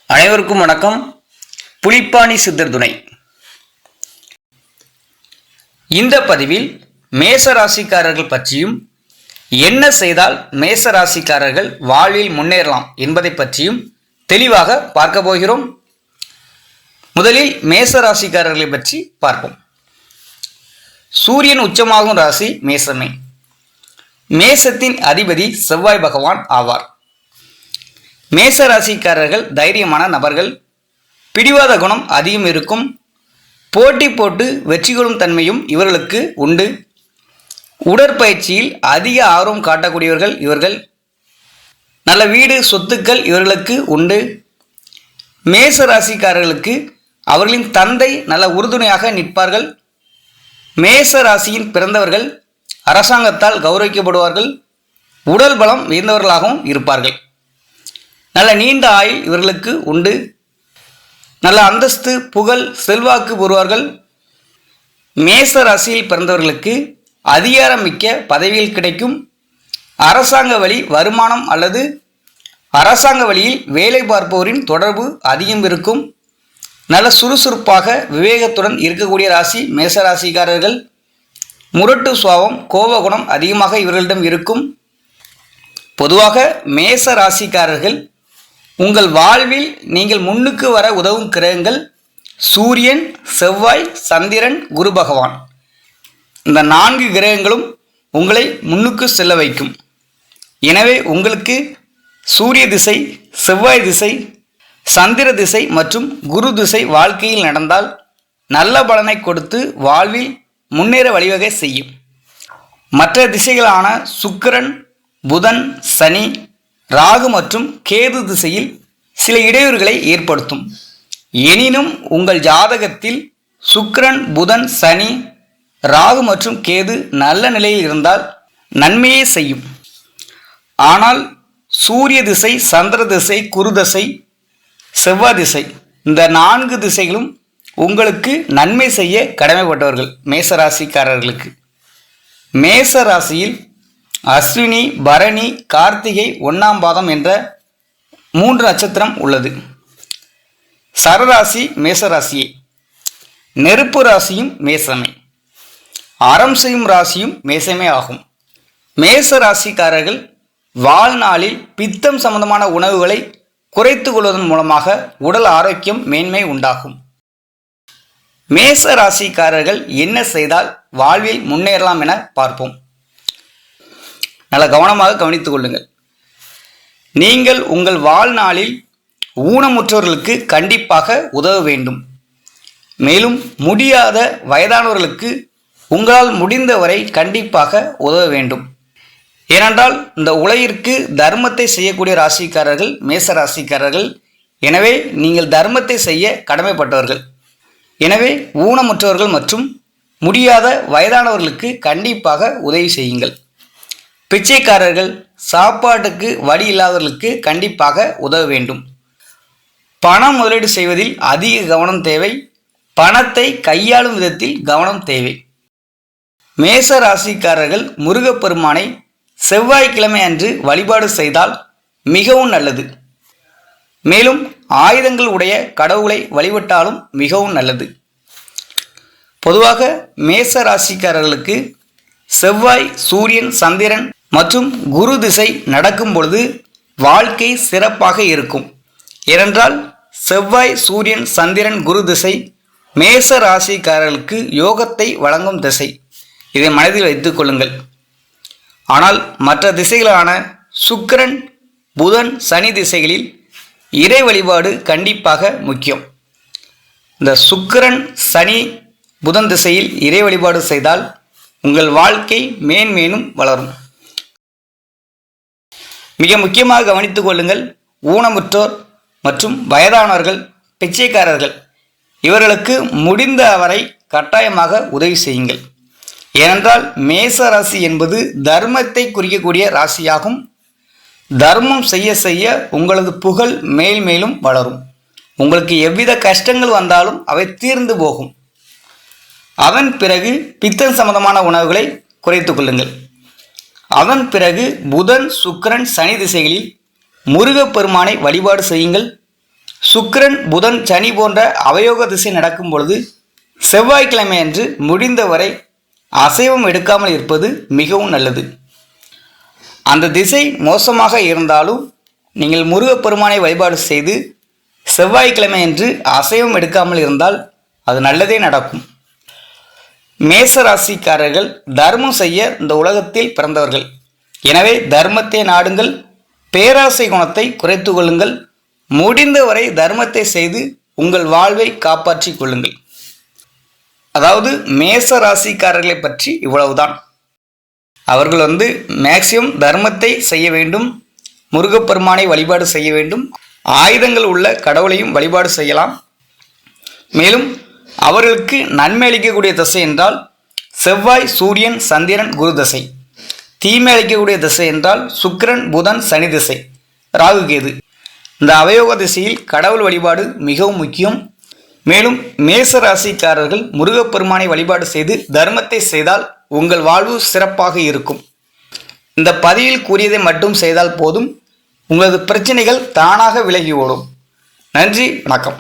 அனைவருக்கும் வணக்கம். புலிப்பாணி சித்தர் துணை. இந்த பதிவில் மேச ராசிக்காரர்கள் பற்றியும் என்ன செய்தால் மேச ராசிக்காரர்கள் வாழ்வில் முன்னேறலாம் என்பதை பற்றியும் தெளிவாக பார்க்க போகிறோம். முதலில் மேச ராசிக்காரர்களை பற்றி பார்ப்போம். சூரியன் உச்சமாகும் ராசி மேசமே. மேசத்தின் அதிபதி செவ்வாய் பகவான் ஆவார். மேச ராசிக்காரர்கள் தைரியமான நபர்கள். பிடிவாத குணம் அதிகம் இருக்கும். போட்டி போட்டு வெற்றி கொள்ளும் தன்மையும் இவர்களுக்கு உண்டு. உடற்பயிற்சியில் அதிக ஆர்வம் காட்டக்கூடியவர்கள் இவர்கள். நல்ல வீடு சொத்துக்கள் இவர்களுக்கு உண்டு. மேச ராசிக்காரர்களுக்கு அவர்களின் தந்தை நல்ல உறுதுணையாக நிற்பார்கள். மேச ராசியின் பிறந்தவர்கள் அரசாங்கத்தால் கௌரவிக்கப்படுவார்கள். உடல் பலம் உயர்ந்தவர்களாகவும் இருப்பார்கள். நல்ல நீண்ட ஆயுள் இவர்களுக்கு உண்டு. நல்ல அந்தஸ்து புகழ் செல்வாக்கு பெறுவார்கள். மேச ராசியில் பிறந்தவர்களுக்கு அதிகாரமிக்க பதவிகள் கிடைக்கும். அரசாங்க வழி வருமானம் அல்லது அரசாங்க வழியில் வேலை பார்ப்பவரின் தொடர்பு அதிகம் இருக்கும். நல்ல சுறுசுறுப்பாக விவேகத்துடன் இருக்கக்கூடிய ராசி மேச ராசிக்காரர்கள். முரட்டு சுபாவம் கோபகுணம் அதிகமாக இவர்களிடம் இருக்கும். பொதுவாக மேச ராசிக்காரர்கள் உங்கள் வாழ்வில் நீங்கள் முன்னுக்கு வர உதவும் கிரகங்கள் சூரியன், செவ்வாய், சந்திரன், குரு பகவான். இந்த 4 கிரகங்களும் உங்களை முன்னுக்கு செல்ல வைக்கும். எனவே உங்களுக்கு சூரிய திசை, செவ்வாய் திசை, சந்திர திசை மற்றும் குரு திசை வாழ்க்கையில் நடந்தால் நல்ல பலனை கொடுத்து வாழ்வில் முன்னேற வழிவகை செய்யும். மற்ற திசைகளான சுக்கிரன், புதன், சனி, ராகு மற்றும் கேது திசையில் சில இடையூறுகளை ஏற்படுத்தும். எனினும் உங்கள் ஜாதகத்தில் சுக்கிரன், புதன், சனி, ராகு மற்றும் கேது நல்ல நிலையில் இருந்தால் நன்மையே செய்யும். ஆனால் சூரிய திசை, சந்திர திசை, குரு திசை, செவ்வாய் திசை இந்த 4 திசைகளும் உங்களுக்கு நன்மை செய்ய கடமைப்பட்டவர்கள் மேசராசிக்காரர்களுக்கு. மேச ராசியில் அஸ்வினி, பரணி, கார்த்திகை, 1ஆம் பாதம் என்ற 3 நட்சத்திரம் உள்ளது. சரராசி மேசராசியே. நெருப்பு ராசியும் மேசமே. அறம் செய்யும் ராசியும் மேசமே ஆகும். மேச ராசிக்காரர்கள் வாழ்நாளில் பித்தம் சம்பந்தமான உணவுகளை குறைத்து கொள்வதன் மூலமாக உடல் ஆரோக்கியம் மேன்மை உண்டாகும். மேச ராசிக்காரர்கள் என்ன செய்தால் வாழ்வில் முன்னேறலாம் என பார்ப்போம். நல்ல கவனமாக கவனித்துக் கொள்ளுங்கள். நீங்கள் உங்கள் வாழ்நாளில் ஊனமுற்றவர்களுக்கு கண்டிப்பாக உதவ வேண்டும். மேலும் முடியாத வயதானவர்களுக்கு உங்களால் முடிந்தவரை கண்டிப்பாக உதவ வேண்டும். ஏனென்றால் இந்த உலகிற்கு தர்மத்தை செய்யக்கூடிய ராசிக்காரர்கள் மேச ராசிக்காரர்கள். எனவே நீங்கள் தர்மத்தை செய்ய கடமைப்பட்டவர்கள். எனவே ஊனமுற்றவர்கள் மற்றும் முடியாத வயதானவர்களுக்கு கண்டிப்பாக உதவி செய்யுங்கள். பிச்சைக்காரர்கள், சாப்பாட்டுக்கு வழி இல்லாதவர்களுக்கு கண்டிப்பாக உதவ வேண்டும். பணம் முதலீடு செய்வதில் அதிக கவனம் தேவை. பணத்தை கையாளும் விதத்தில் கவனம் தேவை. மேச ராசிக்காரர்கள் முருகப்பெருமானை செவ்வாய்க்கிழமை அன்று வழிபாடு செய்தால் மிகவும் நல்லது. மேலும் ஆயுதங்கள் உடைய கடவுளை வழிபட்டாலும் மிகவும் நல்லது. பொதுவாக மேச ராசிக்காரர்களுக்கு செவ்வாய், சூரியன், சந்திரன் மற்றும் குரு திசை நடக்கும் பொழுது வாழ்க்கை சிறப்பாக இருக்கும். ஏனென்றால் செவ்வாய், சூரியன், சந்திரன், குரு திசை மேச ராசிக்காரர்களுக்கு யோகத்தை வழங்கும் திசை. இதை மனதில் வைத்துக் கொள்ளுங்கள். ஆனால் மற்ற திசைகளான சுக்கிரன், புதன், சனி திசைகளில் இறை வழிபாடு கண்டிப்பாக முக்கியம். இந்த சுக்கிரன், சனி, புதன் திசையில் இறை வழிபாடு செய்தால் உங்கள் வாழ்க்கை மேன்மேலும் வளரும். மிக முக்கியமாக கவனித்துக் கொள்ளுங்கள். ஊனமுற்றோர் மற்றும் வயதானவர்கள், பிச்சைக்காரர்கள் இவர்களுக்கு முடிந்தவரை கட்டாயமாக உதவி செய்யுங்கள். ஏனென்றால் மேச ராசி என்பது தர்மத்தை குறிக்கக்கூடிய ராசியாகும். தர்மம் செய்ய செய்ய உங்களது புகழ் மேல் மேலும் வளரும். உங்களுக்கு எவ்வித கஷ்டங்கள் வந்தாலும் அவை தீர்ந்து போகும். அதன் பிறகு பித்தம் சம்பந்தமான உணவுகளை குறைத்துக் கொள்ளுங்கள். அதன் பிறகு புதன், சுக்கிரன், சனி திசைகளில் முருகப்பெருமானை வழிபாடு செய்யுங்கள். சுக்கிரன், புதன், சனி போன்ற அவயோக திசை நடக்கும் பொழுது செவ்வாய்க்கிழமை அன்று முடிந்தவரை அசைவம் எடுக்காமல் இருப்பது மிகவும் நல்லது. அந்த திசை மோசமாக இருந்தாலும் நீங்கள் முருகப்பெருமானை வழிபாடு செய்து செவ்வாய்க்கிழமை அன்று அசைவம் எடுக்காமல் இருந்தால் அது நல்லதே நடக்கும். மேச ராசிக்காரர்கள் தர்மம் செய்ய இந்த உலகத்தில் பிறந்தவர்கள். எனவே தர்மத்தை நாடுங்கள். பேராசை குணத்தை குறைத்து கொள்ளுங்கள். முடிந்தவரை தர்மத்தை செய்து உங்கள் வாழ்வை காப்பாற்றிக் கொள்ளுங்கள். அதாவது மேச ராசிக்காரர்களை பற்றி இவ்வளவுதான். அவர்கள் மேக்சிமம் தர்மத்தை செய்ய வேண்டும், முருகப்பெருமானை வழிபாடு செய்ய வேண்டும், ஆயுதங்கள் உள்ள கடவுளையும் வழிபாடு செய்யலாம். மேலும் அவர்களுக்கு நன்மை அளிக்கக்கூடிய திசை என்றால் செவ்வாய், சூரியன், சந்திரன், குரு திசை. தீமை அளிக்கக்கூடிய திசை என்றால் சுக்கிரன், புதன், சனி திசை, ராகு, கேது. இந்த அவயோக திசையில் கடவுள் வழிபாடு மிகவும் முக்கியம். மேலும் மேச ராசிக்காரர்கள் முருகப்பெருமானை வழிபாடு செய்து தர்மத்தை செய்தால் உங்கள் வாழ்வு சிறப்பாக இருக்கும். இந்த பதிவில் கூறியதை மட்டும் செய்தால் போதும். உங்களது பிரச்சனைகள் தானாக விலகி ஓடும். நன்றி, வணக்கம்.